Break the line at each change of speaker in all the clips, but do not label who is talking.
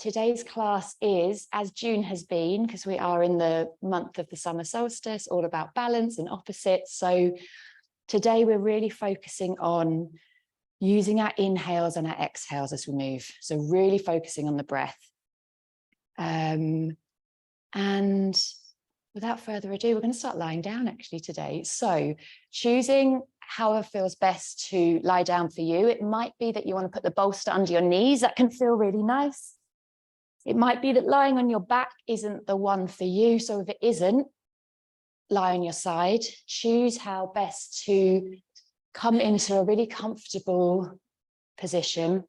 Today's class is, as June has been, because we are in the month of the summer solstice, all about balance and opposites. So today we're really focusing on using our inhales and our exhales as we move. So really focusing on the breath. And without further ado, we're going to start lying down actually today. So choosing however feels best to lie down for you. It might be that you want to put the bolster under your knees. That can feel really nice. It might be that lying on your back isn't the one for you. So if it isn't, lie on your side. Choose how best to come into a really comfortable position.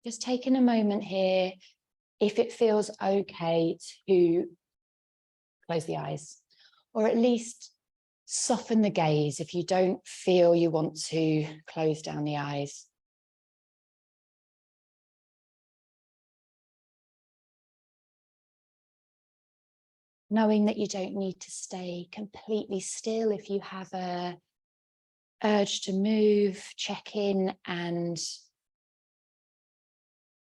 Just taking a moment here, if it feels okay to close the eyes, or at least soften the gaze if you don't feel you want to close down the eyes. Knowing that you don't need to stay completely still. If you have a urge to move, check in and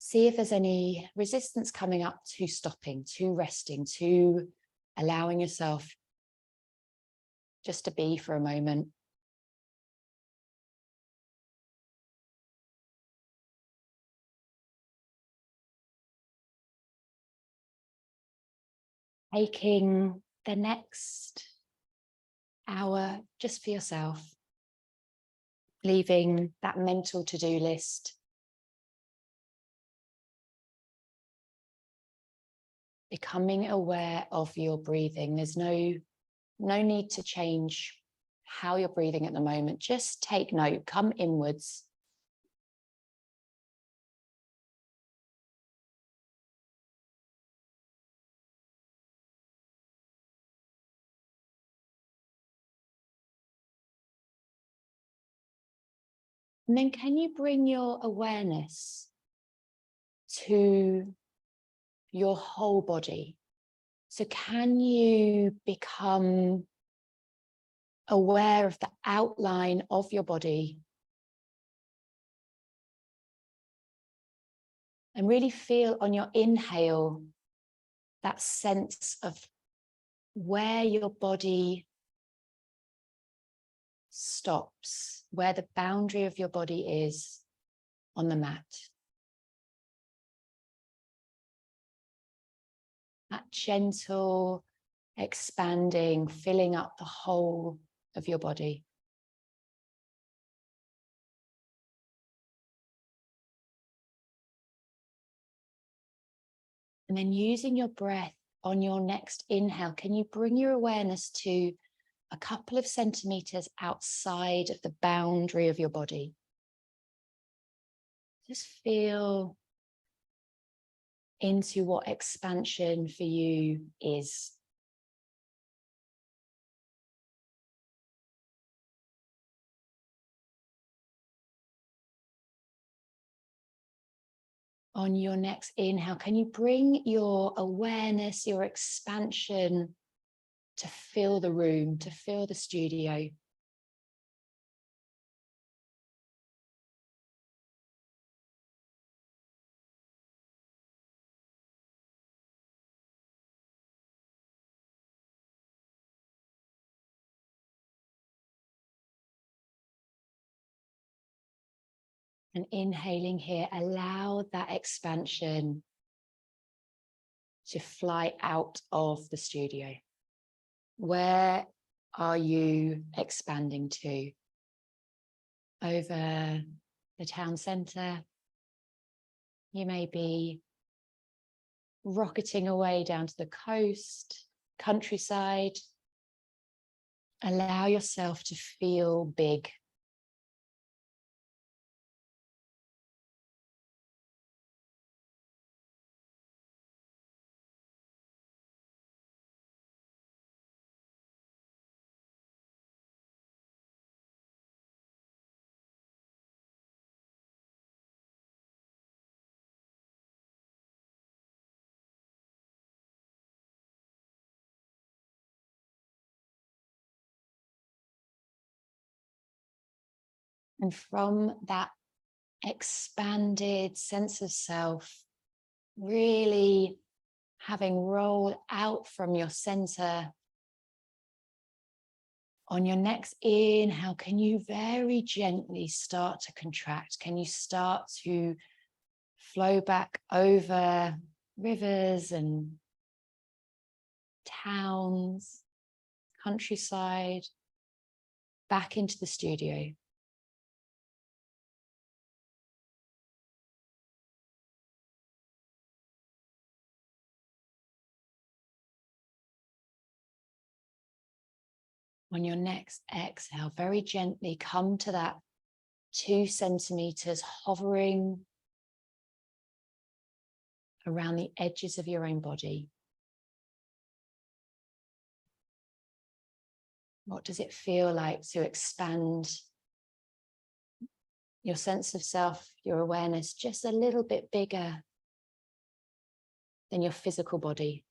see if there's any resistance coming up to stopping, to resting, to allowing yourself just to be for a moment. Taking the next hour just for yourself, leaving that mental to-do list, becoming aware of your breathing. There's no need to change how you're breathing at the moment. Just take note, come inwards. And then can you bring your awareness to your whole body? So can you become aware of the outline of your body and really feel on your inhale that sense of where your body stops, where the boundary of your body is on the mat. That gentle expanding, filling up the whole of your body. And then using your breath on your next inhale, can you bring your awareness to a couple of centimeters outside of the boundary of your body? Just feel into what expansion for you is. On your next inhale, can you bring your awareness, your expansion to fill the room, to fill the studio? And inhaling here, allow that expansion to fly out of the studio. Where are you expanding to? Over the town centre? You may be rocketing away down to the coast, countryside. Allow yourself to feel big. And from that expanded sense of self, really having rolled out from your center, on your next inhale, can you very gently start to contract? Can you start to flow back over rivers and towns, countryside, back into the studio? On your next exhale, very gently come to that 2 centimeters, hovering around the edges of your own body. What does it feel like to expand your sense of self, your awareness, just a little bit bigger than your physical body?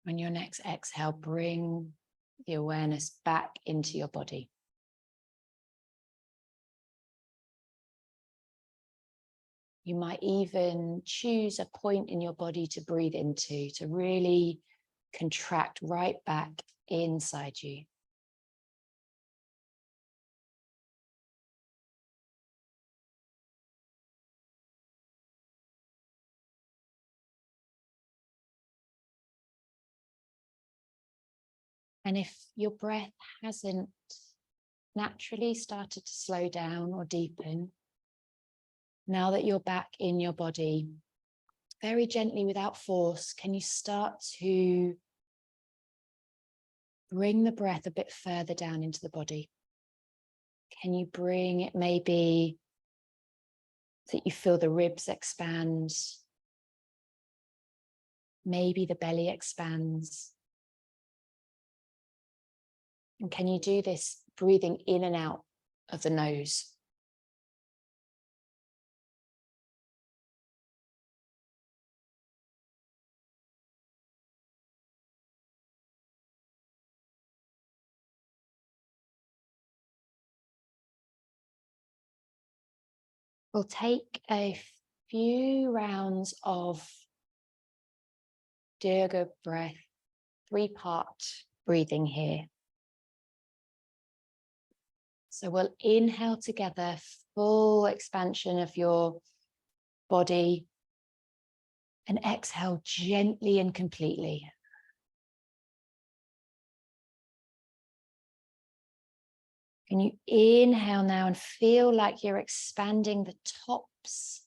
On your next exhale, bring the awareness back into your body. You might even choose a point in your body to breathe into, to really contract right back inside you. And if your breath hasn't naturally started to slow down or deepen, now that you're back in your body, very gently, without force, can you start to bring the breath a bit further down into the body? Can you bring it maybe that you feel the ribs expand? Maybe the belly expands. And can you do this breathing in and out of the nose? We'll take a few rounds of Dirga breath, 3-part breathing here. So we'll inhale together, full expansion of your body, and exhale gently and completely. Can you inhale now and feel like you're expanding the tops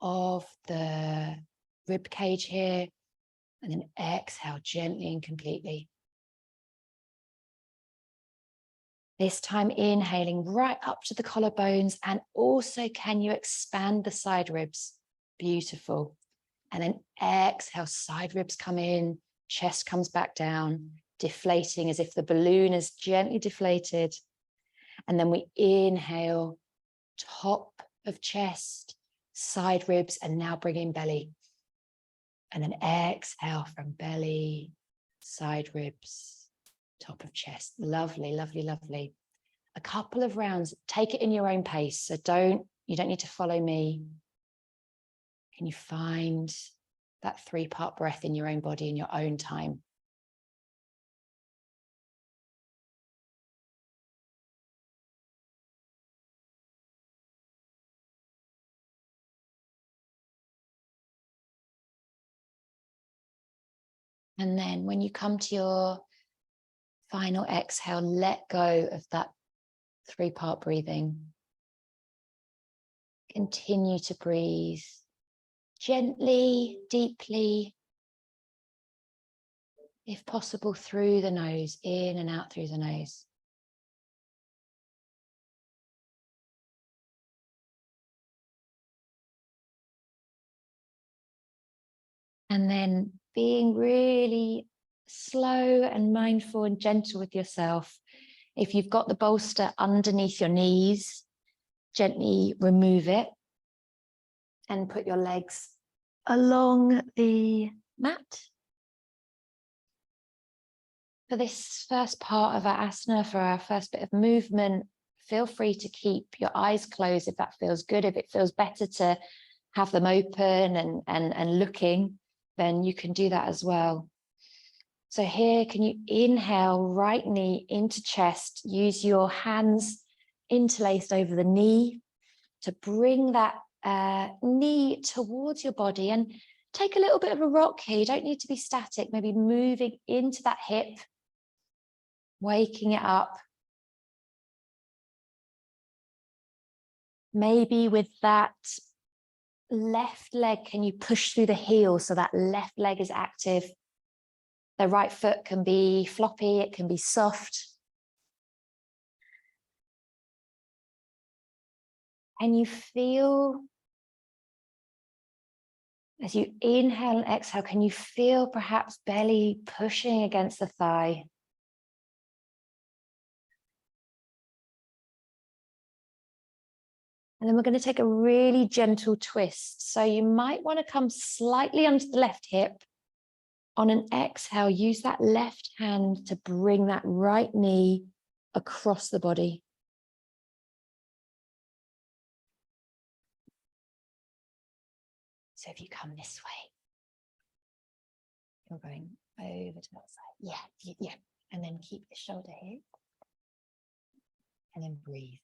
of the rib cage here, and then exhale gently and completely. This time inhaling right up to the collarbones, and also can you expand the side ribs? Beautiful. And then exhale, side ribs come in, chest comes back down, deflating as if the balloon is gently deflated. And then we inhale, top of chest, side ribs, and now bring in belly. And then exhale from belly, side ribs, top of chest. Lovely, lovely, lovely. A couple of rounds, take it in your own pace. So you don't need to follow me. Can you find that 3-part breath in your own body in your own time? And then when you come to your final exhale, let go of that 3-part breathing. Continue to breathe gently, deeply, if possible, through the nose, in and out through the nose. And then being really slow and mindful and gentle with yourself. If you've got the bolster underneath your knees, Gently remove it and put your legs along the mat. For this first part of our asana, for our first bit of movement, feel free to keep your eyes closed if that feels good. If it feels better to have them open and looking, then you can do that as well. So here, can you inhale, right knee into chest, use your hands interlaced over the knee to bring that knee towards your body, and take a little bit of a rock here. You don't need to be static, maybe moving into that hip, waking it up. Maybe with that left leg, can you push through the heel so that left leg is active? The right foot can be floppy, it can be soft. And you feel, as you inhale and exhale, can you feel perhaps belly pushing against the thigh? And then we're going to take a really gentle twist. So you might want to come slightly onto the left hip. On an exhale, use that left hand to bring that right knee across the body. So if you come this way, you're going over to that side. Yeah. And then keep the shoulder here. And then breathe.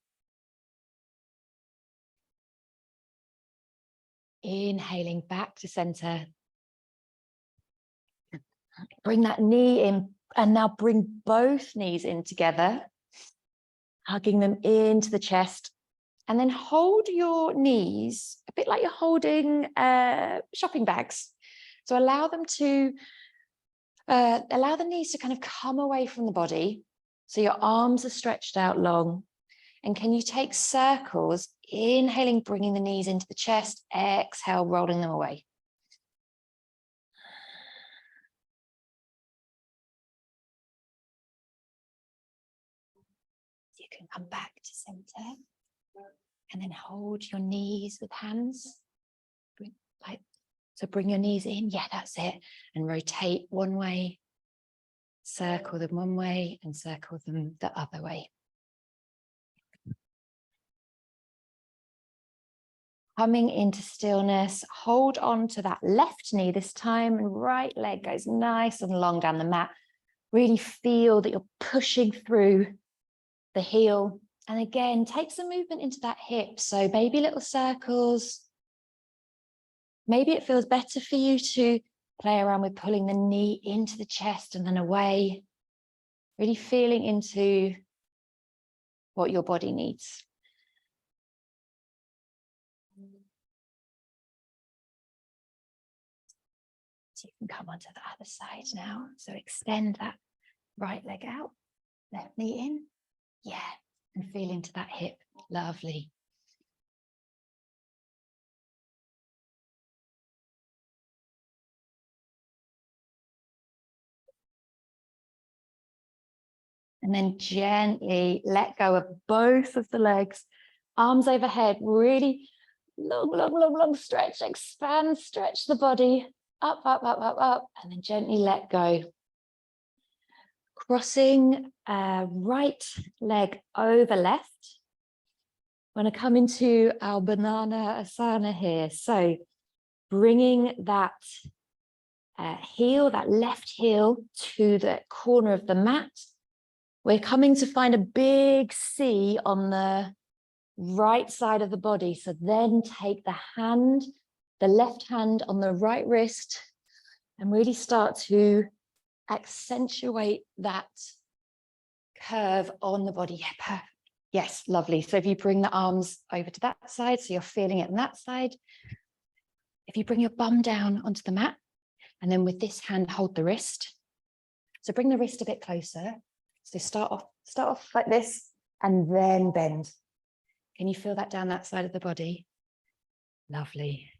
Inhaling back to center. Bring that knee in, and now bring both knees in together, hugging them into the chest. And then hold your knees a bit like you're holding shopping bags. So allow them to, allow the knees to kind of come away from the body. So your arms are stretched out long. And can you take circles, inhaling, bringing the knees into the chest, exhale, rolling them away. You can come back to center and then hold your knees with hands. So bring your knees in. Yeah, that's it. And rotate one way, circle them one way and circle them the other way. Coming into stillness, hold on to that left knee this time, and right leg goes nice and long down the mat. Really feel that you're pushing through the heel. And again, take some movement into that hip. So maybe little circles. Maybe it feels better for you to play around with pulling the knee into the chest and then away. Really feeling into what your body needs. So you can come onto the other side now. So extend that right leg out, left knee in. Yeah, and feel into that hip. Lovely. And then gently let go of both of the legs, arms overhead, really long stretch, expand, stretch the body, up, and then gently let go. Crossing right leg over left. We're going to come into our banana asana here. So bringing that heel, that left heel to the corner of the mat. We're coming to find a big C on the right side of the body. So then take the hand, the left hand on the right wrist, and really start to accentuate that curve on the body. Yeah, perfect. Yes, lovely. So if you bring the arms over to that side, so you're feeling it on that side. If you bring your bum down onto the mat, and then with this hand, hold the wrist. So bring the wrist a bit closer. So start off like this, and then bend. Can you feel that down that side of the body? Lovely.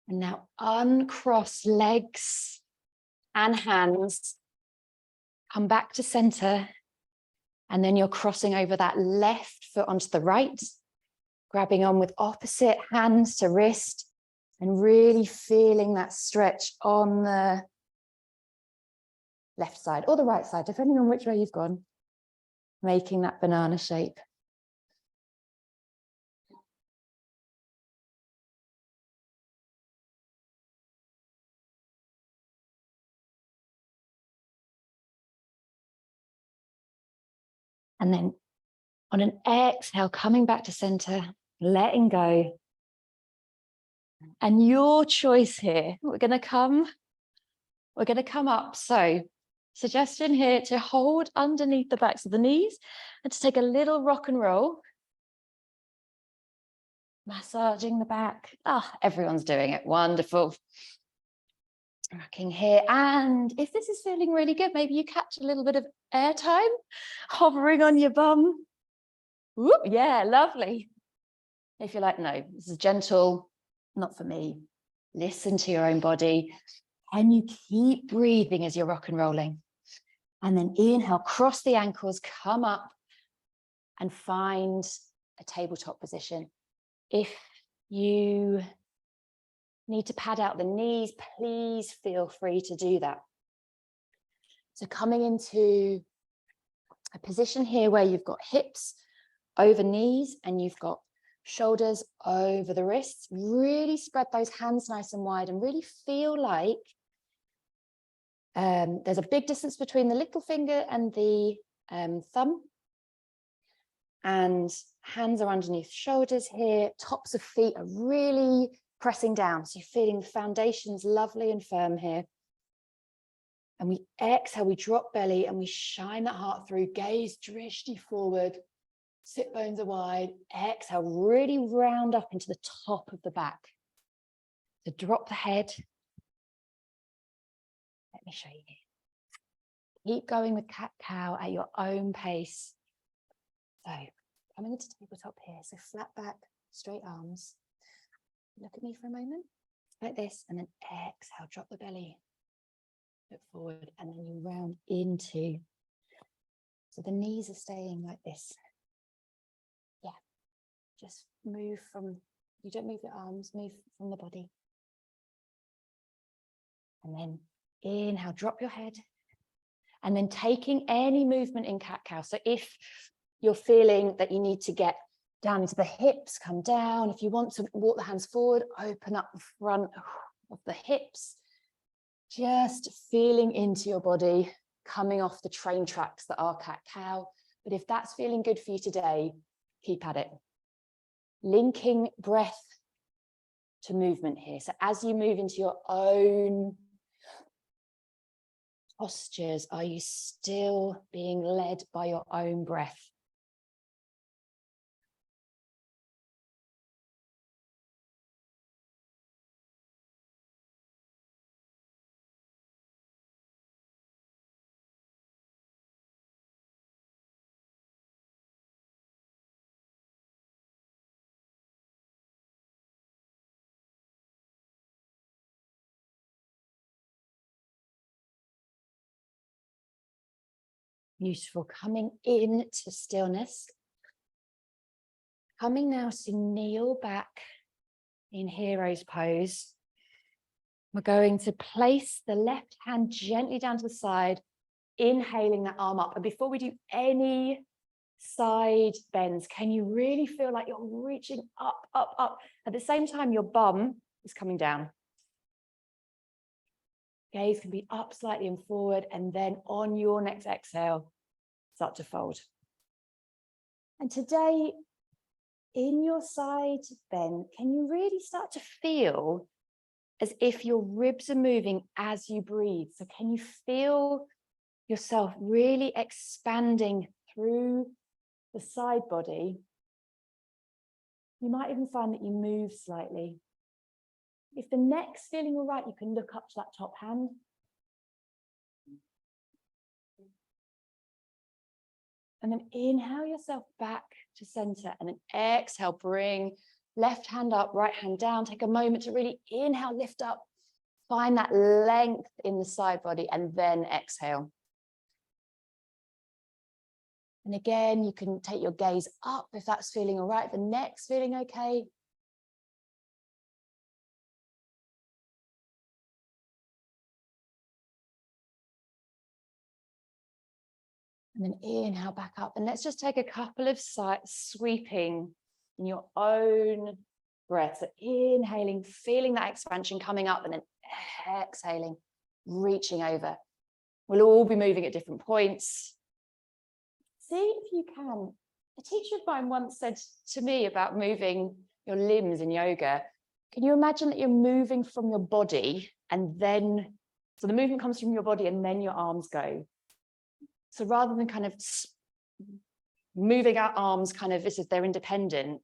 And now uncross legs and hands. Come back to center. And then you're crossing over that left foot onto the right, grabbing on with opposite hands to wrist and really feeling that stretch on the left side or the right side, depending on which way you've gone, making that banana shape. And then on an exhale, coming back to center, letting go. And your choice here, we're going to come up. So suggestion here to hold underneath the backs of the knees and to take a little rock and roll. Massaging the back. Everyone's doing it. Wonderful. Rocking here. And if this is feeling really good, maybe you catch a little bit of air time, hovering on your bum. Whoop, yeah, lovely. If you're like, no, this is gentle, not for me. Listen to your own body. And you keep breathing as you're rock and rolling. And then inhale, cross the ankles, come up and find a tabletop position. If you need to pad out the knees, please feel free to do that. So coming into a position here where you've got hips over knees and you've got shoulders over the wrists. Really spread those hands nice and wide and really feel like there's a big distance between the little finger and the thumb. And hands are underneath shoulders here. Tops of feet are really pressing down. So you're feeling the foundation's lovely and firm here. And we exhale, we drop belly and we shine that heart through. Gaze drishti forward. Sit bones are wide. Exhale, really round up into the top of the back. So drop the head. Let me show you here. Keep going with cat-cow at your own pace. So coming into tabletop here. So flat back, straight arms. Look at me for a moment, like this, and then exhale, drop the belly, look forward, and then you round into. So the knees are staying like this. Yeah, just move from, you don't move your arms, move from the body. And then inhale, drop your head. And then taking any movement in cat-cow. So if you're feeling that you need to get down into the hips, come down. If you want to walk the hands forward, open up the front of the hips. Just feeling into your body, coming off the train tracks that are cat-cow. But if that's feeling good for you today, keep at it. Linking breath to movement here. So as you move into your own postures, are you still being led by your own breath? Beautiful. Coming into stillness. Coming now to kneel back in hero's pose. We're going to place the left hand gently down to the side, inhaling that arm up. And before we do any side bends, can you really feel like you're reaching up, up, up? At the same time, your bum is coming down. Gaze can be up slightly and forward, and then on your next exhale, start to fold. And today, in your side bend, can you really start to feel as if your ribs are moving as you breathe? So can you feel yourself really expanding through the side body? You might even find that you move slightly. If the neck's feeling all right, you can look up to that top hand. And then inhale yourself back to center, and then exhale, bring left hand up, right hand down. Take a moment to really inhale, lift up, find that length in the side body, and then exhale. And again, you can take your gaze up if that's feeling all right. The neck's feeling okay. And then inhale back up. And let's just take a couple of sweeping in your own breath. So inhaling, feeling that expansion coming up, and then exhaling, reaching over. We'll all be moving at different points. See if you can. A teacher of mine once said to me about moving your limbs in yoga, can you imagine that you're moving from your body and then, so the movement comes from your body and then your arms go. So rather than kind of moving our arms kind of as if they're independent,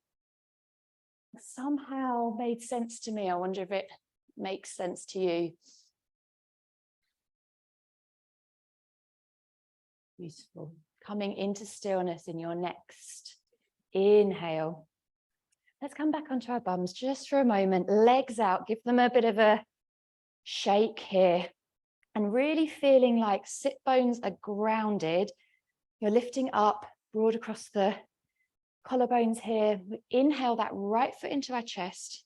somehow made sense to me. I wonder if it makes sense to you. Beautiful. Coming into stillness in your next inhale. Let's come back onto our bums just for a moment. Legs out, give them a bit of a shake here. And really feeling like sit bones are grounded. You're lifting up, broad across the collarbones here. We inhale that right foot into our chest.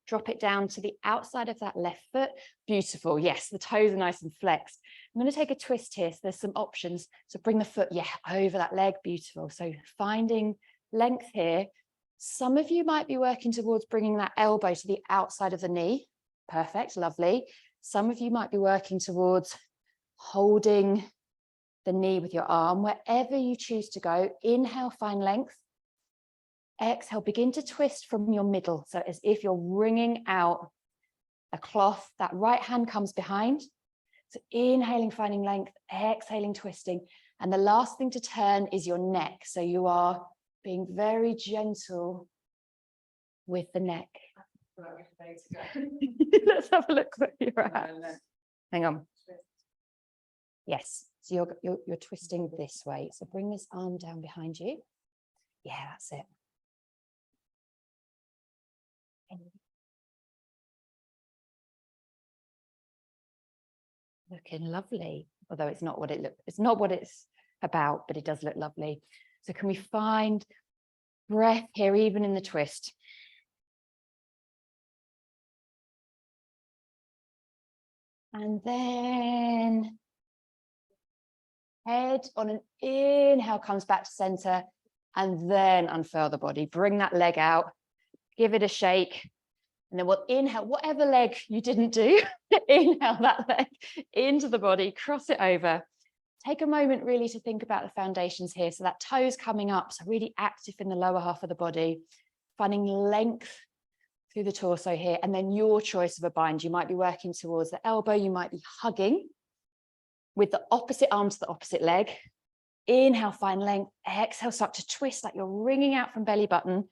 Drop it down to the outside of that left foot. Beautiful. Yes, the toes are nice and flexed. I'm going to take a twist here. So there's some options. So bring the foot, over that leg. Beautiful. So finding length here. Some of you might be working towards bringing that elbow to the outside of the knee. Perfect. Lovely. Some of you might be working towards holding the knee with your arm. Wherever you choose to go, inhale, find length. Exhale, begin to twist from your middle. So as if you're wringing out a cloth, that right hand comes behind. So inhaling, finding length, exhaling, twisting. And the last thing to turn is your neck. So you are being very gentle with the neck. Let's have a look where you're at. Hang on. Yes, so you're twisting this way. So bring this arm down behind you. Yeah, that's it. Looking lovely, although it's not what it's about, but it does look lovely. So can we find breath here, even in the twist? And then head on an inhale comes back to center, and then unfurl the body. Bring that leg out, give it a shake, and then we'll inhale whatever leg you didn't do. Inhale that leg into the body, cross it over. Take a moment really to think about the foundations here. So that toes coming up, so really active in the lower half of the body, finding length through the torso here, and then your choice of a bind. You might be working towards the elbow, you might be hugging with the opposite arm to the opposite leg. Inhale, find length. Exhale, start to twist like you're wringing out from belly button,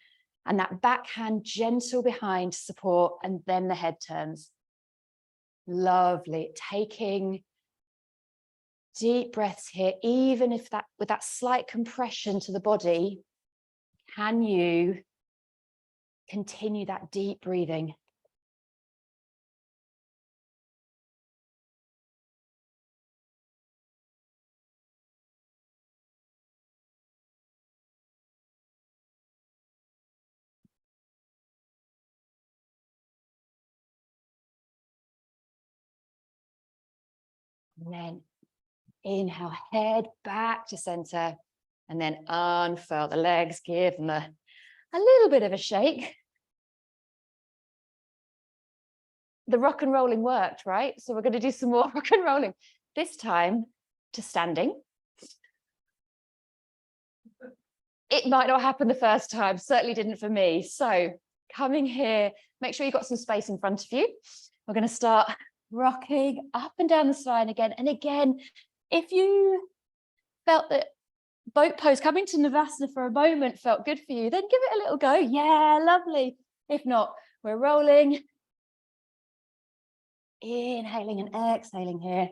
and that backhand gentle behind to support, and then the head turns. Lovely. Taking deep breaths here, even if that with that slight compression to the body, can you continue that deep breathing? And then inhale, head back to center, and then unfurl the legs, give them a little bit of a shake. The rock and rolling worked, right? So we're going to do some more rock and rolling, this time to standing. It might not happen the first time, certainly didn't for me. So coming here, make sure you've got some space in front of you. We're going to start rocking up and down the spine again. And again, if you felt that boat pose, coming to Navasana for a moment felt good for you, then give it a little go. Yeah, lovely. If not, we're rolling. Inhaling and exhaling here.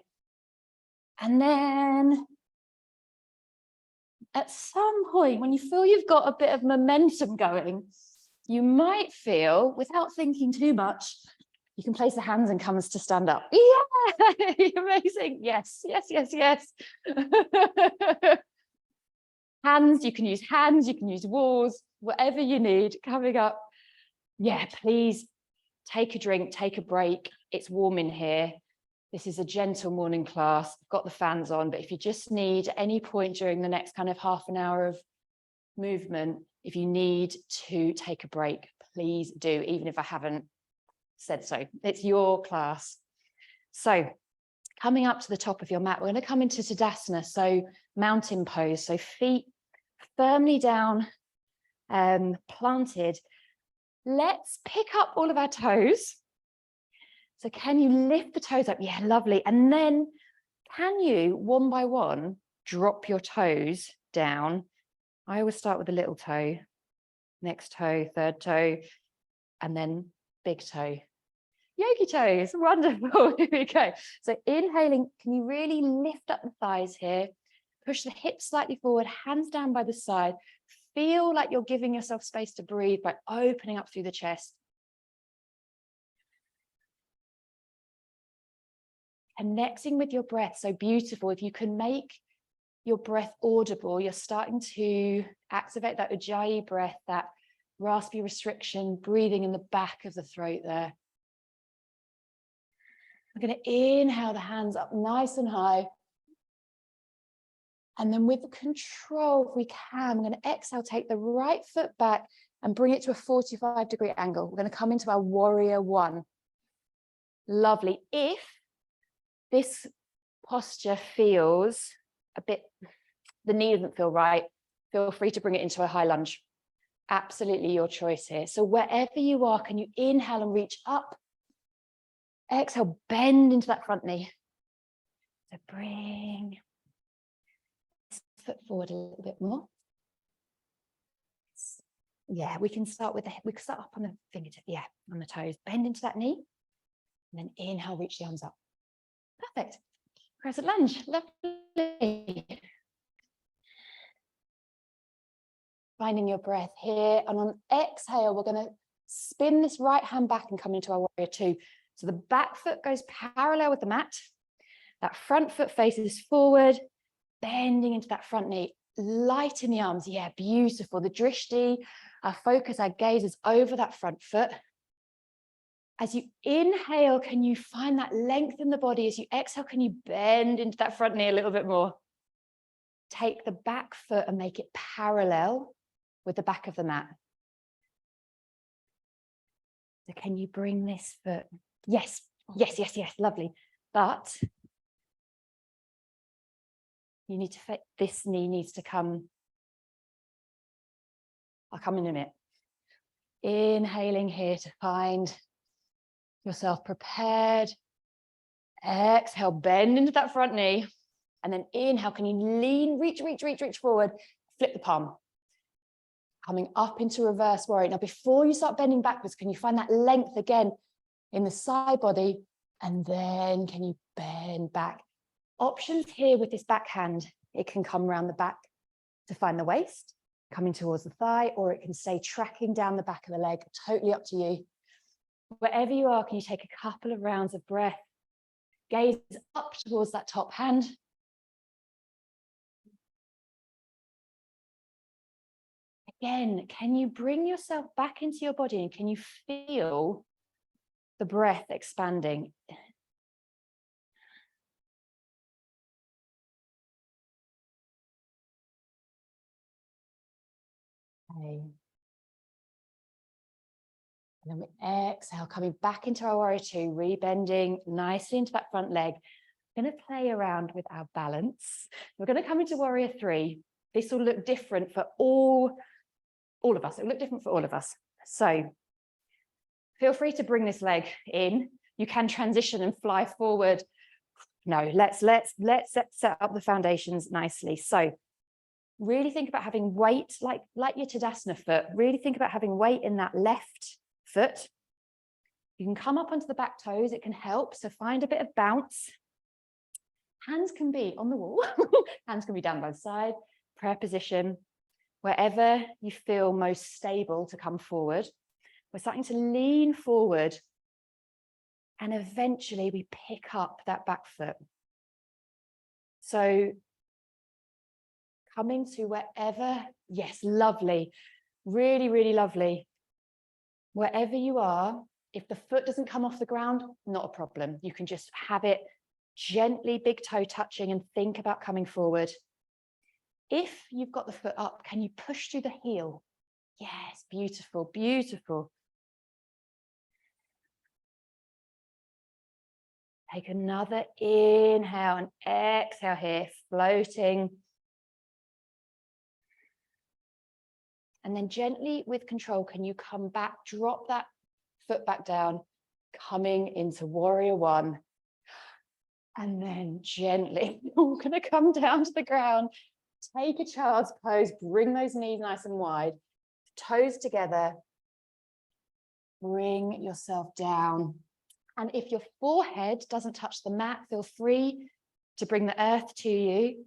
And then at some point, when you feel you've got a bit of momentum going, you might feel, without thinking too much, you can place the hands and comes to stand up. Yeah, amazing. Yes, yes, yes, yes. Hands, you can use walls, whatever you need coming up. Yeah, please take a drink, take a break. It's warm in here. This is a gentle morning class. I've got the fans on, but if you just need at any point during the next kind of half an hour of movement, if you need to take a break, please do, even if I haven't said so. It's your class. So coming up to the top of your mat, we're going to come into Tadasana, so mountain pose. So feet firmly down, planted. Let's pick up all of our toes. So can you lift the toes up? Yeah, lovely. And then can you, one by one, drop your toes down? I always start with the little toe, next toe, third toe, and then big toe. Yogi toes, wonderful. Here we go. So inhaling, can you really lift up the thighs here? Push the hips slightly forward, hands down by the side. Feel like you're giving yourself space to breathe by opening up through the chest. Connecting with your breath, so beautiful. If you can make your breath audible, you're starting to activate that Ujjayi breath, that raspy restriction, breathing in the back of the throat there. We're going to inhale the hands up nice and high. And then with control, if we can, we're going to exhale, take the right foot back and bring it to a 45-degree angle. We're going to come into our warrior one. Lovely. If this posture feels a bit, the knee doesn't feel right, feel free to bring it into a high lunge. Absolutely your choice here. So wherever you are, can you inhale and reach up? Exhale, bend into that front knee. So bring this foot forward a little bit more. Yeah, we can start with we can start up on the fingertip, yeah, on the toes. Bend into that knee, and then inhale, reach the arms up. Perfect. Crescent lunge, lovely. Finding your breath here, and on exhale, we're going to spin this right hand back and come into our warrior two. So the back foot goes parallel with the mat. That front foot faces forward, bending into that front knee. Light in the arms. Yeah, beautiful. The drishti, our focus, our gaze is over that front foot. As you inhale, can you find that length in the body? As you exhale, can you bend into that front knee a little bit more? Take the back foot and make it parallel with the back of the mat. So can you bring this foot? Yes, yes, yes, yes, lovely. But you need to fit, this knee needs to come. I'll come in a minute. Inhaling here to find yourself prepared. Exhale, bend into that front knee. And then inhale, can you lean, reach forward, flip the palm. Coming up into reverse warrior. Now, before you start bending backwards, can you find that length again in the side body? And then can you bend back? Options here with this backhand. It can come around the back to find the waist, coming towards the thigh, or it can stay tracking down the back of the leg. Totally up to you. Wherever you are, can you take a couple of rounds of breath? Gaze up towards that top hand. Again, can you bring yourself back into your body and can you feel the breath expanding? Okay. And then we exhale, coming back into our warrior two, rebending nicely into that front leg. We're going to play around with our balance. We're going to come into warrior three. This will look different for all of us. It will look different for all of us. So feel free to bring this leg in. You can transition and fly forward. No, let's set up the foundations nicely. So really think about having weight, like your Tadasana foot. Really think about having weight in that left foot. You can come up onto the back toes. It can help. So find a bit of bounce. Hands can be on the wall. Hands can be down by the side. Prayer position. Wherever you feel most stable to come forward. We're starting to lean forward. And eventually we pick up that back foot. So coming to wherever, yes, lovely, really, really lovely. Wherever you are, if the foot doesn't come off the ground, not a problem. You can just have it gently, big toe touching, and think about coming forward. If you've got the foot up, can you push through the heel? Yes, beautiful, beautiful. Take another inhale and exhale here, floating. And then gently, with control, can you come back, drop that foot back down, coming into warrior one. And then gently, we're going to come down to the ground, take a child's pose, bring those knees nice and wide, toes together, bring yourself down. And if your forehead doesn't touch the mat, feel free to bring the earth to you.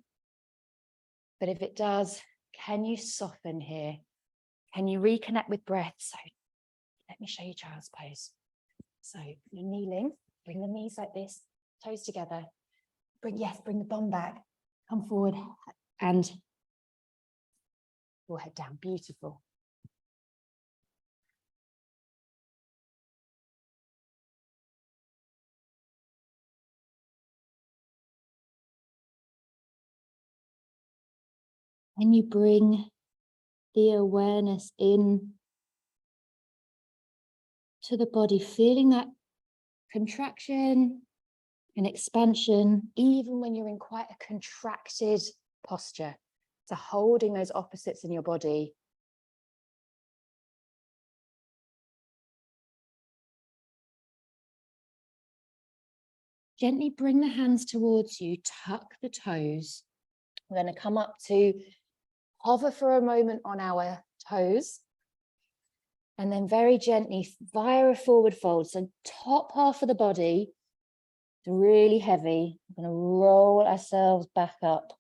But if it does, can you soften here? Can you reconnect with breath? So let me show you child's pose. So you're kneeling, bring the knees like this, toes together. Bring the bum back, come forward and forehead down, beautiful. And you bring the awareness in to the body, feeling that contraction and expansion, even when you're in quite a contracted posture. So holding those opposites in your body. Gently bring the hands towards you, tuck the toes. We're going to come up to hover for a moment on our toes. And then very gently via a forward fold. So top half of the body is really heavy. We're going to roll ourselves back up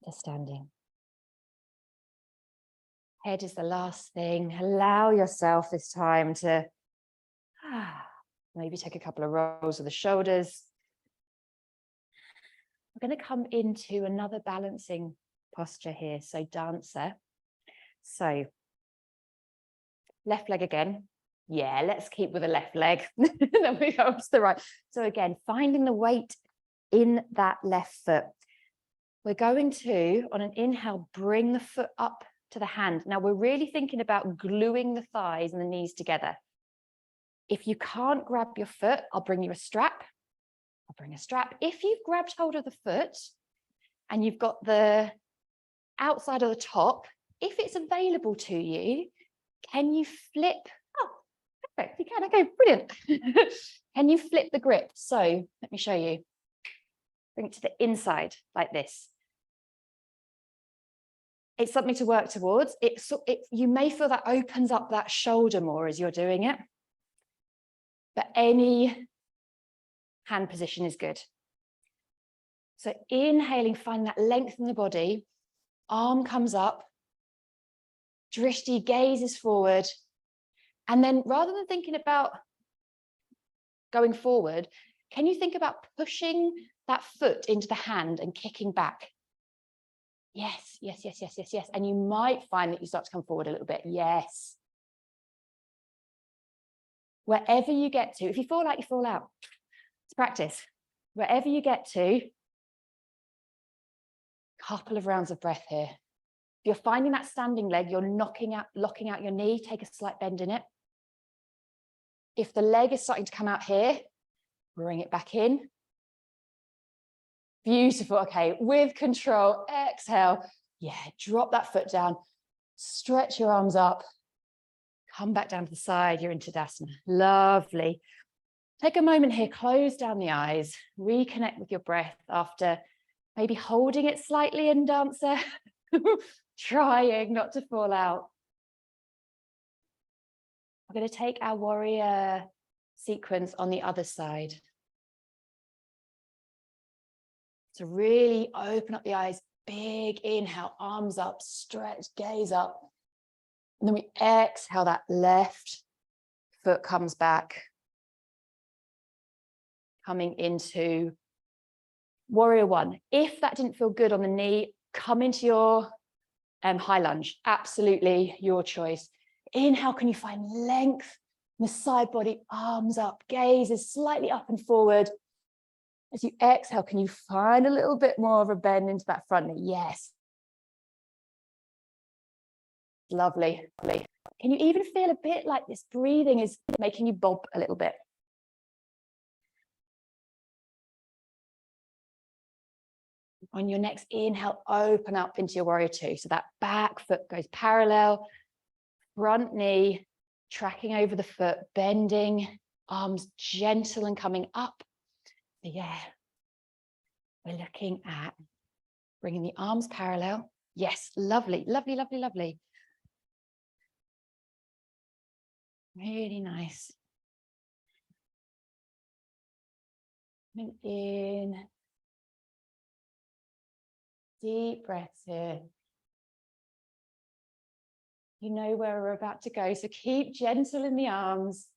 to standing. Head is the last thing. Allow yourself this time to maybe take a couple of rolls of the shoulders. We're going to come into another balancing posture here. So dancer. So left leg again. Yeah, let's keep with the left leg. Then we go to the right. So again, finding the weight in that left foot. We're going to, on an inhale, bring the foot up to the hand. Now we're really thinking about gluing the thighs and the knees together. If you can't grab your foot, I'll bring you a strap. I'll bring a strap. If you've grabbed hold of the foot and you've got the outside of the top, if it's available to you, can you flip? Oh, perfect. You can. Okay, brilliant. Can you flip the grip? So let me show you. Bring it to the inside like this. It's something to work towards. You may feel that opens up that shoulder more as you're doing it. But any hand position is good. So inhaling, find that length in the body. Arm comes up. Drishti gazes forward. And then rather than thinking about going forward, can you think about pushing that foot into the hand and kicking back? Yes, yes, yes, yes, yes, yes. And you might find that you start to come forward a little bit. Yes. Wherever you get to, if you fall out, you fall out. It's practice. Wherever you get to, couple of rounds of breath here. If you're finding that standing leg, you're locking out your knee, take a slight bend in it. If the leg is starting to come out here, bring it back in. Beautiful. Okay, with control, exhale. Yeah, drop that foot down, stretch your arms up, come back down to the side, you're into Tadasana. Lovely. Take a moment here, close down the eyes, reconnect with your breath after maybe holding it slightly in dancer, trying not to fall out. We're going to take our warrior sequence on the other side. So really open up the eyes, big inhale, arms up, stretch, gaze up. And then we exhale, that left foot comes back, coming into Warrior one. If that didn't feel good on the knee, come into your high lunge. Absolutely your choice. Inhale, can you find length in the side body, arms up, gaze is slightly up and forward. As you exhale, can you find a little bit more of a bend into that front knee? Yes. Lovely. Can you even feel a bit like this breathing is making you bob a little bit? On your next inhale, open up into your warrior two. So that back foot goes parallel, front knee tracking over the foot, bending, arms gentle and coming up. Yeah, we're looking at bringing the arms parallel. Yes, lovely. Really nice. And in. Deep breaths here. You know where we're about to go, so keep gentle in the arms.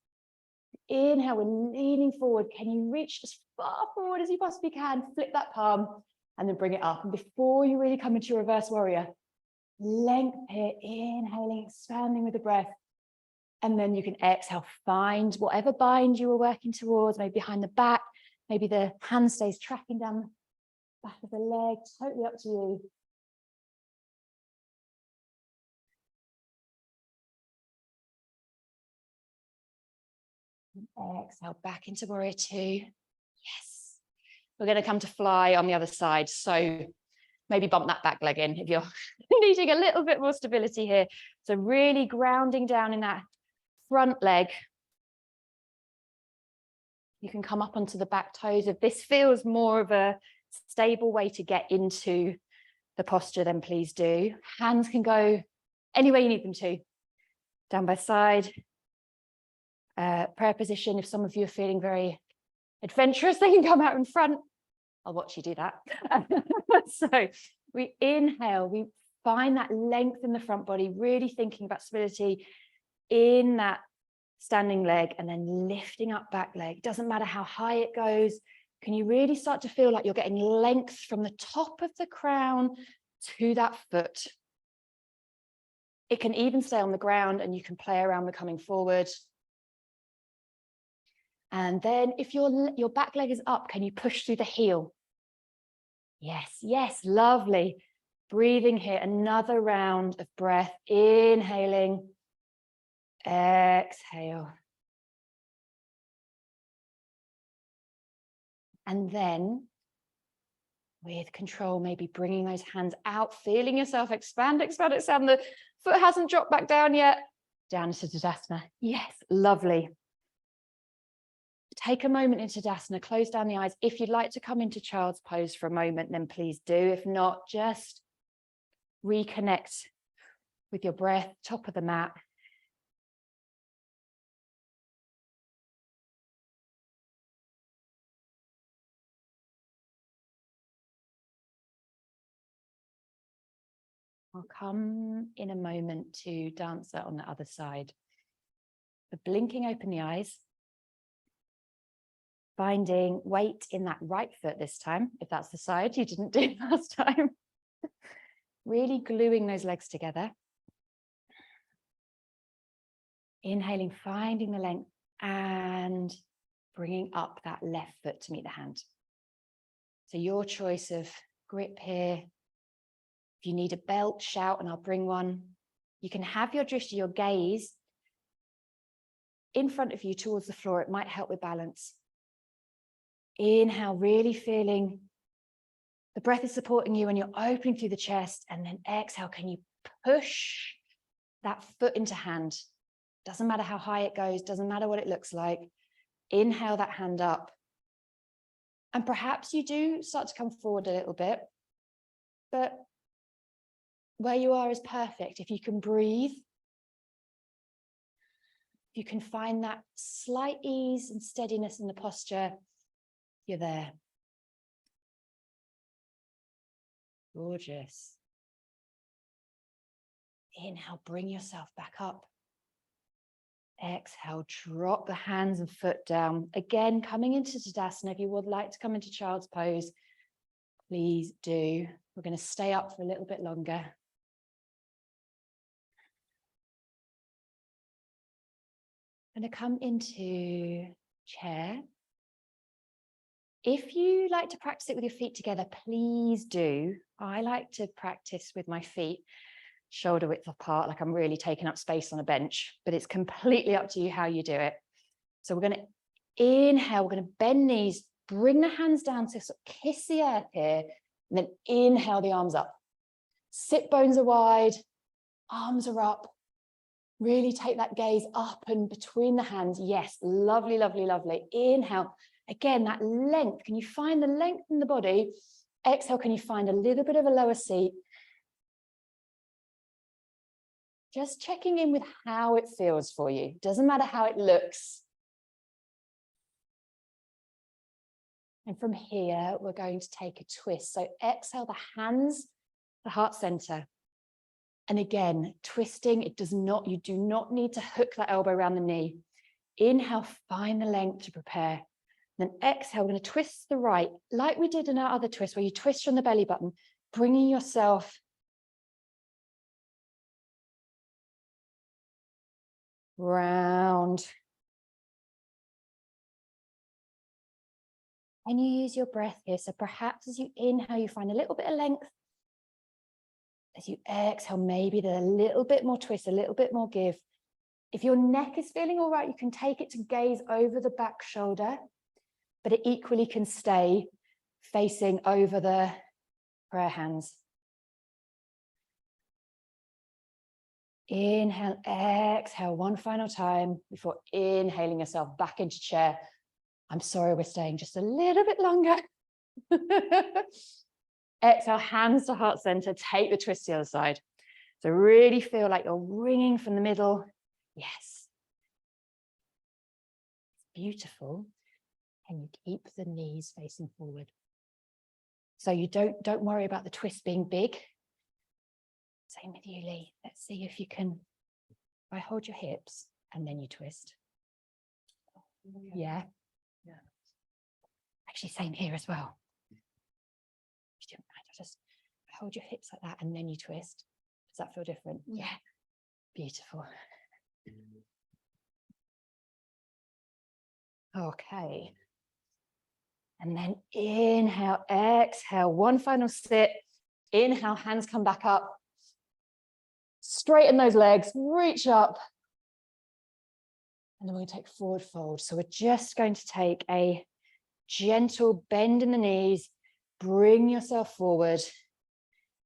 Inhale, we're leaning forward. Can you reach as far forward as you possibly can? Flip that palm and then bring it up. And before you really come into your reverse warrior, length here, inhaling, expanding with the breath. And then you can exhale, find whatever bind you were working towards, maybe behind the back, maybe the hand stays tracking down the back of the leg, totally up to you. Exhale back into warrior two. Yes. We're going to come to fly on the other side. So maybe bump that back leg in if you're needing a little bit more stability here. So really grounding down in that front leg. You can come up onto the back toes. If this feels more of a stable way to get into the posture, then please do. Hands can go anywhere you need them to. Down by side. Prayer position, if some of you are feeling very adventurous, they can come out in front. I'll watch you do that. So we inhale, we find that length in the front body, really thinking about stability in that standing leg, and then lifting up back leg. Doesn't matter how high it goes. Can you really start to feel like you're getting length from the top of the crown to that foot? It can even stay on the ground and you can play around with coming forward. And then if your back leg is up, can you push through the heel? Yes, lovely. Breathing here, another round of breath, inhaling, exhale. And then with control, maybe bringing those hands out, feeling yourself expand. The foot hasn't dropped back down yet. Down into Tadasana. Yes, lovely. Take a moment in Tadasana, close down the eyes. If you'd like to come into child's pose for a moment, then please do. If not, just reconnect with your breath, top of the mat. I'll come in a moment to dancer on the other side. But blinking open the eyes. Finding weight in that right foot this time, if that's the side you didn't do last time. Really gluing those legs together. Inhaling, finding the length, and bringing up that left foot to meet the hand. So your choice of grip here. If you need a belt, shout and I'll bring one. You can have your drishti, your gaze, in front of you towards the floor. It might help with balance. Inhale, really feeling the breath is supporting you and you're opening through the chest, and then exhale, can you push that foot into hand? Doesn't matter how high it goes, doesn't matter what it looks like. Inhale that hand up. And perhaps you do start to come forward a little bit, but where you are is perfect. If you can breathe, if you can find that slight ease and steadiness in the posture, you're there. Gorgeous. Inhale, bring yourself back up. Exhale, drop the hands and foot down. Again, coming into Tadasana. If you would like to come into child's pose, Please do. We're going to stay up for a little bit longer. I'm going to come into chair. If you like to practice it with your feet together, please do. I like to practice with my feet shoulder width apart, like I'm really taking up space on a bench, but it's completely up to you how you do it. So we're going to inhale, we're going to bend knees, bring the hands down to sort of kiss the earth here, and then inhale the arms up. Sit bones are wide, arms are up. Really take that gaze up and between the hands. Yes, lovely, lovely, lovely. Inhale. Again, that length. Can you find the length in the body? Exhale, can you find a little bit of a lower seat? Just checking in with how it feels for you. Doesn't matter how it looks. And from here, we're going to take a twist. So exhale the hands, the heart center. And again, twisting, you do not need to hook that elbow around the knee. Inhale, find the length to prepare. Then exhale, we're going to twist the right, like we did in our other twist, where you twist from the belly button, bringing yourself round. And you use your breath here. So perhaps as you inhale, you find a little bit of length. As you exhale, maybe there's a little bit more twist, a little bit more give. If your neck is feeling all right, you can take it to gaze over the back shoulder, but it equally can stay facing over the prayer hands. Inhale, exhale one final time before inhaling yourself back into chair. I'm sorry, we're staying just a little bit longer. Exhale, hands to heart center, take the twist to the other side. So really feel like you're ringing from the middle. Yes. Beautiful. And you keep the knees facing forward. So you don't worry about the twist being big. Same with you, Lee. Let's see if you can, I hold your hips and then you twist. Yeah. Yeah. Actually, same here as well. Just hold your hips like that and then you twist. Does that feel different? Yeah. Beautiful. Okay. And then inhale, exhale, one final sit. Inhale, hands come back up. Straighten those legs, reach up. And then we're going to take forward fold. So we're just going to take a gentle bend in the knees. Bring yourself forward.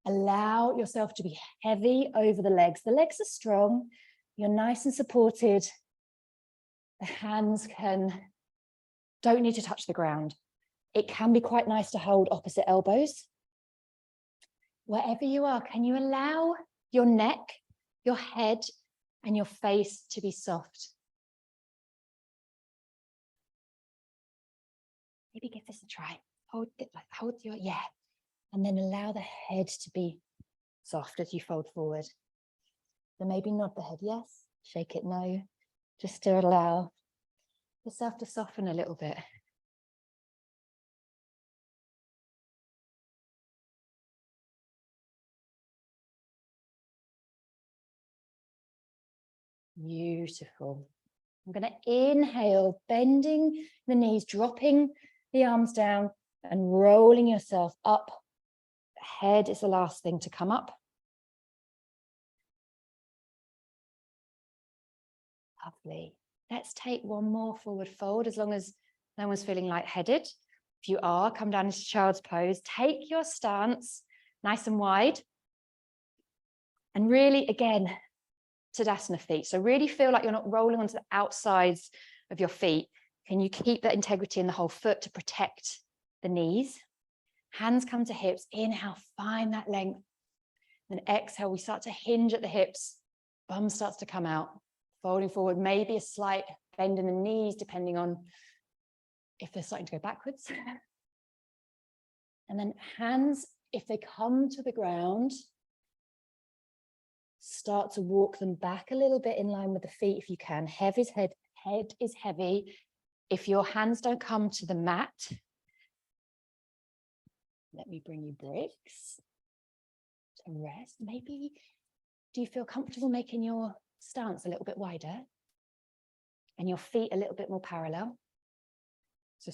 Allow yourself to be heavy over the legs. The legs are strong. You're nice and supported. The hands don't need to touch the ground. It can be quite nice to hold opposite elbows. Wherever you are, can you allow your neck, your head, and your face to be soft? Maybe give this a try. Hold your, yeah. And then allow the head to be soft as you fold forward. Then maybe nod the head, yes. Shake it, no. Just to allow yourself to soften a little bit. Beautiful. I'm going to inhale, bending the knees, dropping the arms down and rolling yourself up. The head is the last thing to come up. Lovely. Let's take one more forward fold as long as no one's feeling lightheaded. If you are, come down into child's pose. Take your stance nice and wide. And really, again, Tadasana feet. So really feel like you're not rolling onto the outsides of your feet. Can you keep that integrity in the whole foot to protect the knees? Hands come to hips. Inhale, find that length. Then exhale, we start to hinge at the hips. Bum starts to come out. Folding forward, maybe a slight bend in the knees, depending on if they're starting to go backwards. And then hands, if they come to the ground, start to walk them back a little bit in line with the feet if you can. Head is heavy. If your hands don't come to the mat, Let me bring you bricks to rest. Maybe, do you feel comfortable making your stance a little bit wider and your feet a little bit more parallel? So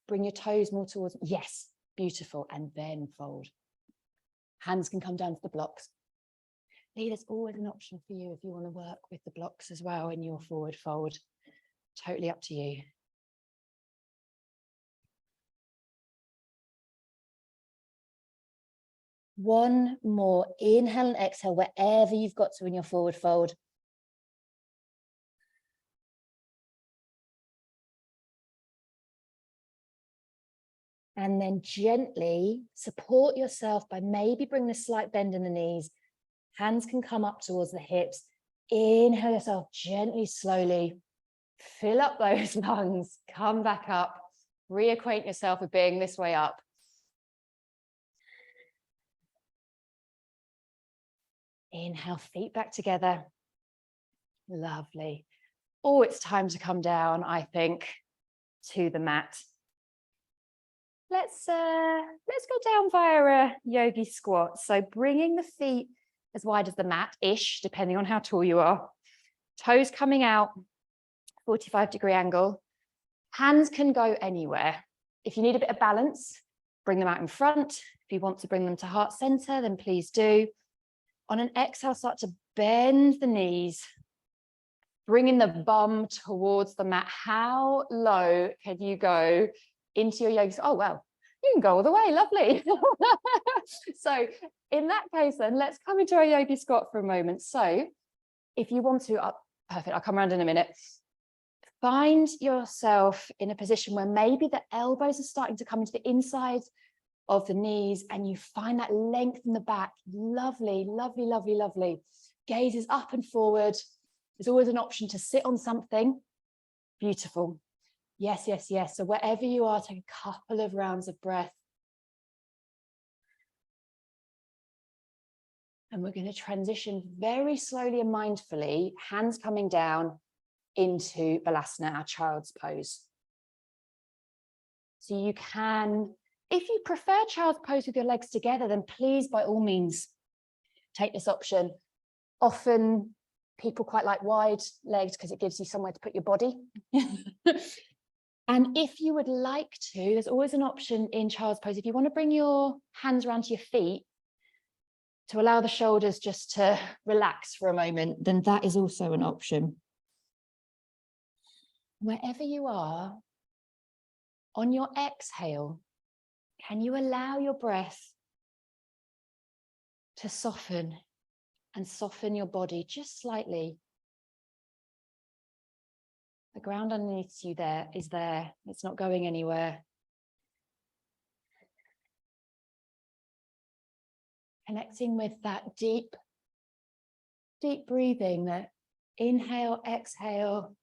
bring your toes more towards, yes, beautiful, and then fold. Hands can come down to the blocks. There's always an option for you if you want to work with the blocks as well in your forward fold. Totally up to you. One more. Inhale and exhale wherever you've got to in your forward fold. And then gently support yourself by maybe bringing a slight bend in the knees. Hands can come up towards the hips. Inhale yourself gently, slowly. Fill up those lungs. Come back up. Reacquaint yourself with being this way up. Inhale, feet back together. Lovely. Oh, it's time to come down, I think, to the mat. Let's go down via a yogi squat. So bringing the feet as wide as the mat-ish, depending on how tall you are. Toes coming out, 45-degree angle. Hands can go anywhere. If you need a bit of balance, bring them out in front. If you want to bring them to heart center, then please do. On an exhale, start to bend the knees, bringing the bum towards the mat. How low can you go into your yoga? Oh, well, you can go all the way. Lovely. So in that case, then let's come into our yogi squat for a moment. So if you want to, perfect, I'll come around in a minute. Find yourself in a position where maybe the elbows are starting to come into the inside of the knees and you find that length in the back. Lovely, lovely, lovely, lovely. Gaze is up and forward. There's always an option to sit on something. Beautiful. Yes, yes, yes. So wherever you are, take a couple of rounds of breath. And we're going to transition very slowly and mindfully, hands coming down into Balasana, our child's pose. So you can, if you prefer child's pose with your legs together, then please, by all means, take this option. Often people quite like wide legs because it gives you somewhere to put your body. And if you would like to, there's always an option in child's pose. If you want to bring your hands around to your feet to allow the shoulders just to relax for a moment, then that is also an option. Wherever you are, on your exhale, can you allow your breath to soften and soften your body just slightly? The ground underneath you there is there. It's not going anywhere. Connecting with that deep, deep breathing, that inhale, exhale,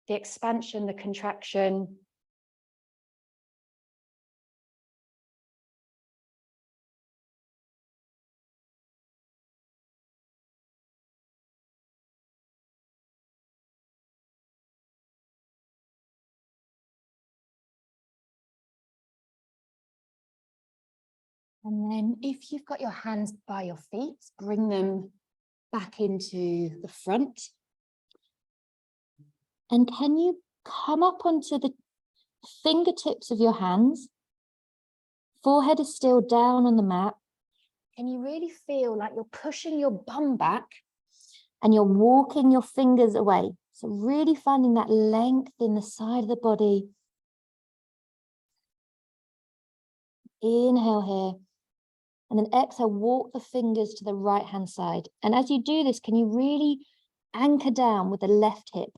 the expansion, the contraction. And then if you've got your hands by your feet, bring them back into the front. And can you come up onto the fingertips of your hands? Forehead is still down on the mat. Can you really feel like you're pushing your bum back and you're walking your fingers away? So really finding that length in the side of the body. Inhale here. And then exhale, walk the fingers to the right-hand side. And as you do this, can you really anchor down with the left hip?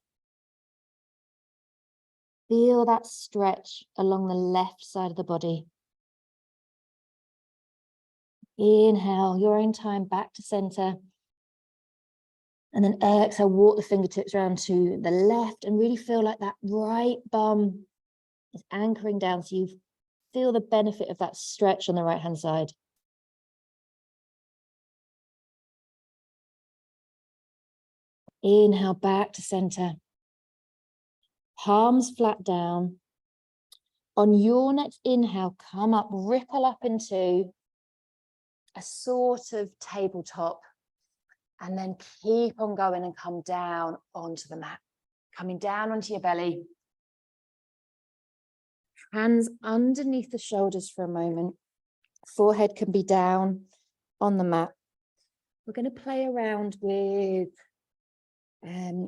Feel that stretch along the left side of the body. Inhale, your own time, back to center. And then exhale, walk the fingertips around to the left and really feel like that right bum is anchoring down. So you feel the benefit of that stretch on the right-hand side. Inhale, back to center. Palms flat down. On your next inhale, come up, ripple up into a sort of tabletop, and then keep on going and come down onto the mat. Coming down onto your belly. Hands underneath the shoulders for a moment. Forehead can be down on the mat. We're going to play around with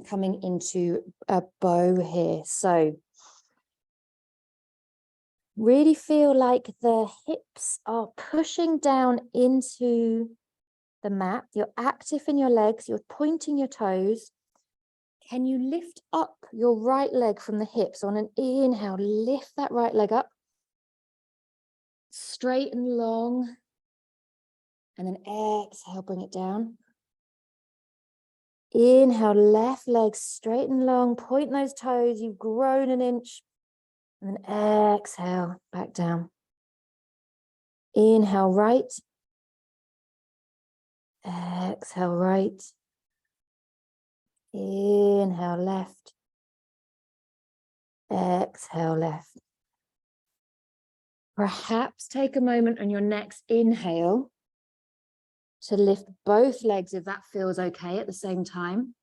coming into a bow here. So really feel like the hips are pushing down into the mat. You're active in your legs. You're pointing your toes. Can you lift up your right leg from the hips? On an inhale, lift that right leg up. Straight and long. And then exhale, bring it down. Inhale, left leg straight and long. Point those toes. You've grown an inch. And then exhale, back down. Inhale, right. Exhale, right. Inhale, left. Exhale, left. Perhaps take a moment on your next inhale to lift both legs if that feels okay at the same time.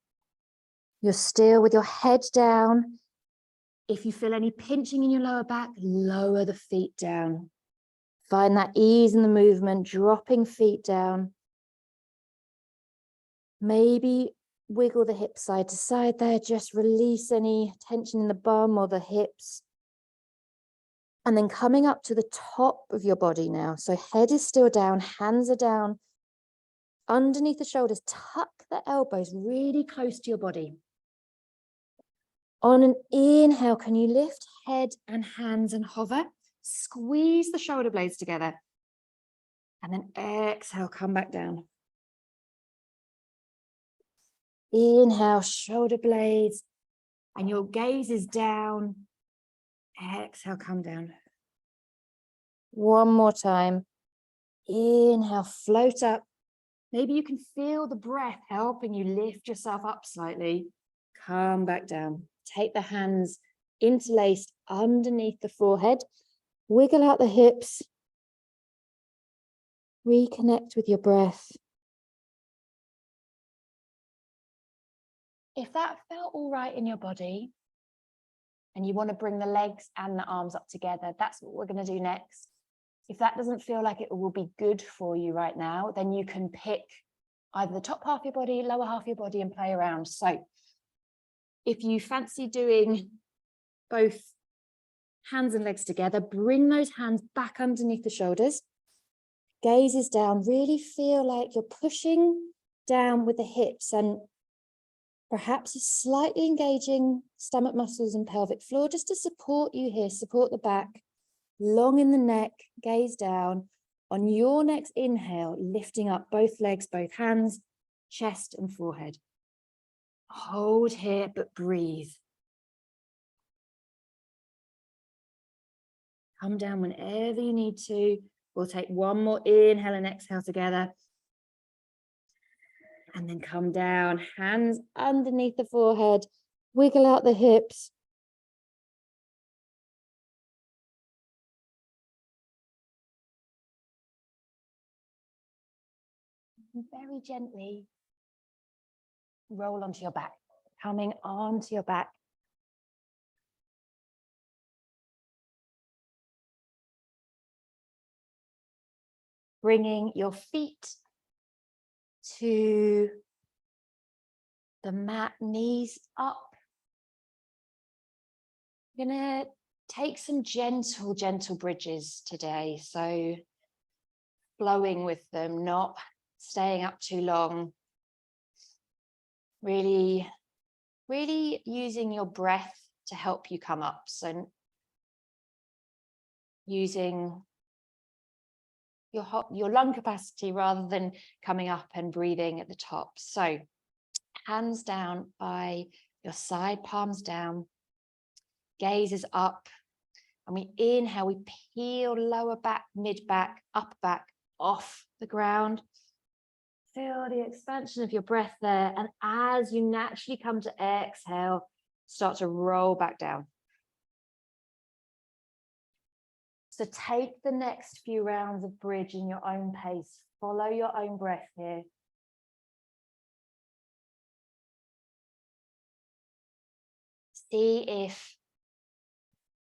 You're still with your head down. If you feel any pinching in your lower back, lower the feet down. Find that ease in the movement, dropping feet down. Maybe wiggle the hips side to side there. Just release any tension in the bum or the hips. And then coming up to the top of your body now. So head is still down, hands are down. Underneath the shoulders, tuck the elbows really close to your body. On an inhale, can you lift head and hands and hover? Squeeze the shoulder blades together. And then exhale, come back down. Inhale, shoulder blades. And your gaze is down. Exhale, come down. One more time. Inhale, float up. Maybe you can feel the breath helping you lift yourself up slightly. Come back down. Take the hands interlaced underneath the forehead. Wiggle out the hips. Reconnect with your breath. If that felt all right in your body, and you want to bring the legs and the arms up together, that's what we're going to do next. If that doesn't feel like it will be good for you right now, then you can pick either the top half of your body, lower half of your body, and play around. So if you fancy doing both hands and legs together, bring those hands back underneath the shoulders. Gaze is down. Really feel like you're pushing down with the hips and perhaps slightly engaging stomach muscles and pelvic floor just to support you here, support the back. Long in the neck, gaze down. On your next inhale, lifting up both legs, both hands, chest and forehead. Hold here, but breathe. Come down whenever you need to. We'll take one more inhale and exhale together. And then come down, hands underneath the forehead. Wiggle out the hips. Very gently roll onto your back, coming onto your back. Bringing your feet to the mat, knees up. You're gonna take some gentle bridges today. So flowing with them, not staying up too long. Really using your breath to help you come up. So using your lung capacity rather than coming up and breathing at the top. So hands down by your side, palms down, gaze is up. And we inhale, we peel lower back, mid back, upper back off the ground. Feel the expansion of your breath there. And as you naturally come to exhale, start to roll back down. So take the next few rounds of bridge in your own pace. Follow your own breath here. See if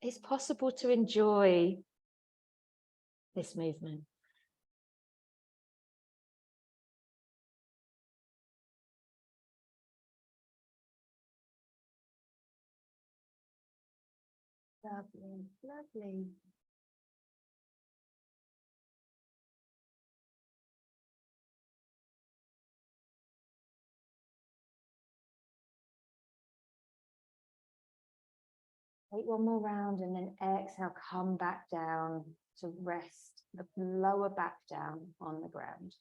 it's possible to enjoy this movement. Lovely, lovely. Take one more round and then exhale, come back down to rest the lower back down on the ground.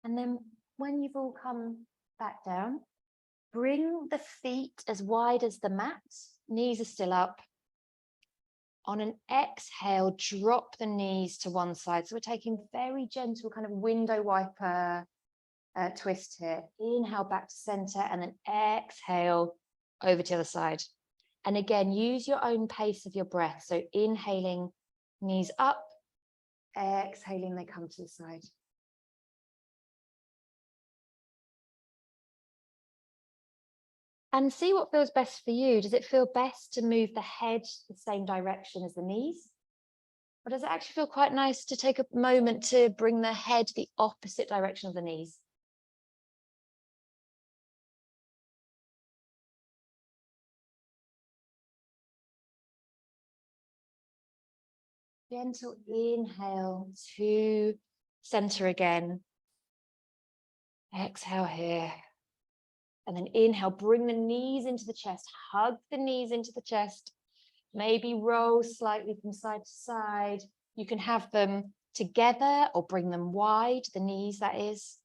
And then when you've all come back down, bring the feet as wide as the mat. Knees are still up. On an exhale, drop the knees to one side. So we're taking very gentle kind of window wiper twist here. Inhale back to center and then exhale over to the other side. And again, use your own pace of your breath. So inhaling, knees up, exhaling, they come to the side. And see what feels best for you. Does it feel best to move the head the same direction as the knees? Or does it actually feel quite nice to take a moment to bring the head the opposite direction of the knees? Gentle inhale to center again. Exhale here. And then inhale, bring the knees into the chest, hug the knees into the chest, maybe roll slightly from side to side. You can have them together or bring them wide, the knees that is.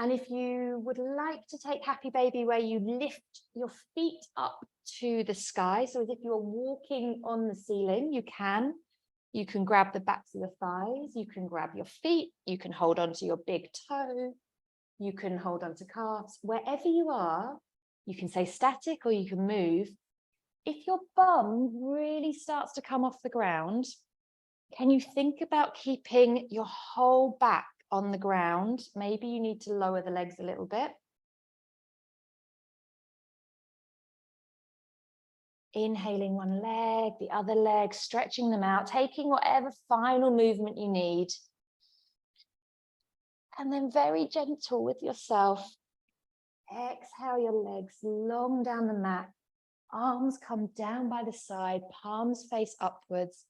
And if you would like to take happy baby where you lift your feet up to the sky, so as if you're walking on the ceiling, you can. You can grab the backs of your thighs, you can grab your feet, you can hold on to your big toe, you can hold on to calves. Wherever you are, you can stay static or you can move. If your bum really starts to come off the ground, can you think about keeping your whole back on the ground? Maybe you need to lower the legs a little bit. Inhaling one leg, the other leg, stretching them out, taking whatever final movement you need. And then very gentle with yourself. Exhale your legs long down the mat. Arms come down by the side, palms face upwards.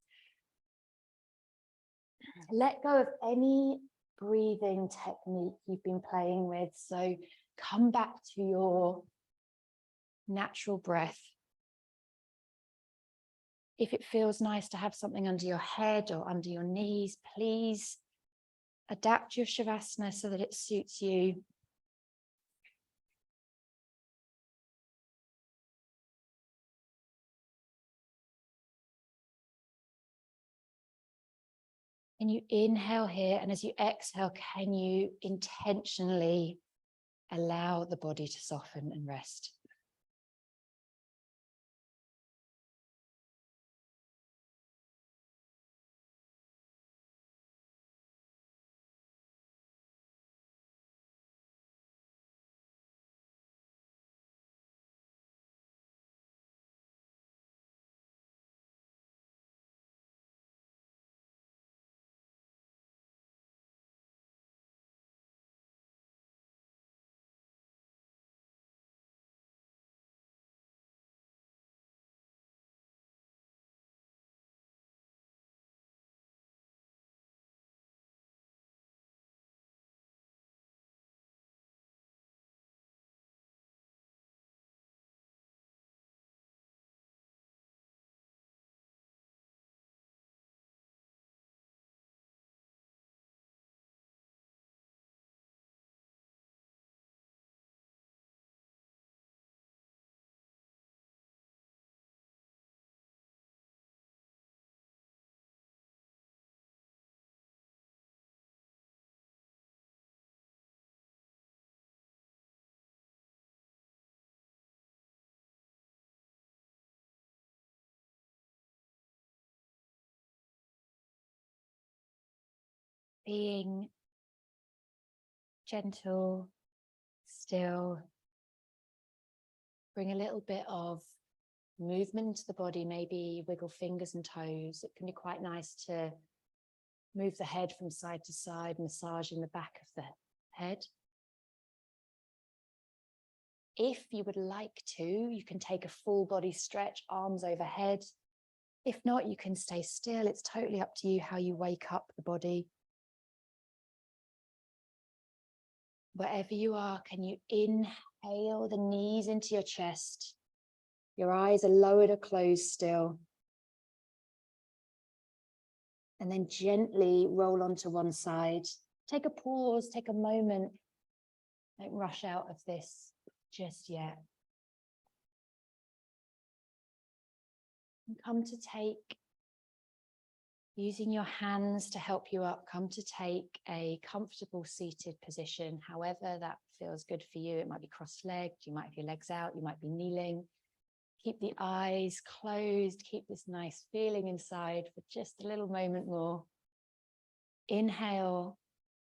Let go of any breathing technique you've been playing with. So come back to your natural breath. If it feels nice to have something under your head or under your knees, please adapt your Shavasana so that it suits you. And you inhale here, and as you exhale, can you intentionally allow the body to soften and rest? being gentle, still. Bring a little bit of movement into the body, maybe wiggle fingers and toes. It can be quite nice to move the head from side to side, massaging the back of the head. If you would like to, you can take a full body stretch, arms overhead. If not, you can stay still. It's totally up to you how you wake up the body. Wherever you are, can you inhale the knees into your chest? Your eyes are lowered or closed still. And then gently roll onto one side. Take a pause, take a moment. Don't rush out of this just yet. And come to take, using your hands to help you up, come to take a comfortable seated position, however that feels good for you. It might be cross-legged, you might have your legs out, you might be kneeling. Keep the eyes closed, keep this nice feeling inside for just a little moment more. Inhale,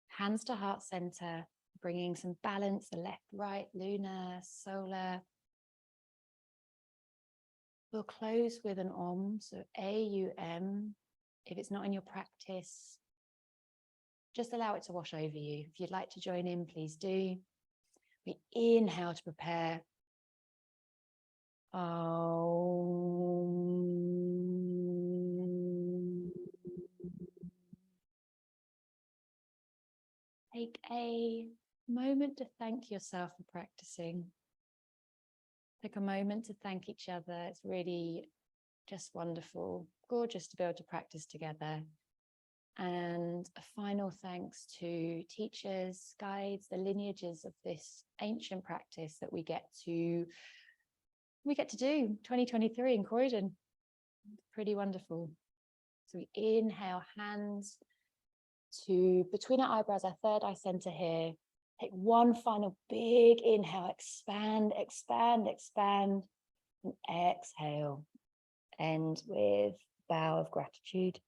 hands to heart center, bringing some balance, the left, right, lunar, solar. We'll close with an Om, so A-U-M. If it's not in your practice, just allow it to wash over you. If you'd like to join in, please do. We inhale to prepare. Om. Take a moment to thank yourself for practicing. Take a moment to thank each other. It's really just wonderful, gorgeous to be able to practice together. And a final thanks to teachers, guides, the lineages of this ancient practice that we get to do 2023 in Croydon. Pretty wonderful. So we inhale, hands to between our eyebrows, our third eye center here. Take one final big inhale, expand, expand, expand, and exhale. End with bow of gratitude.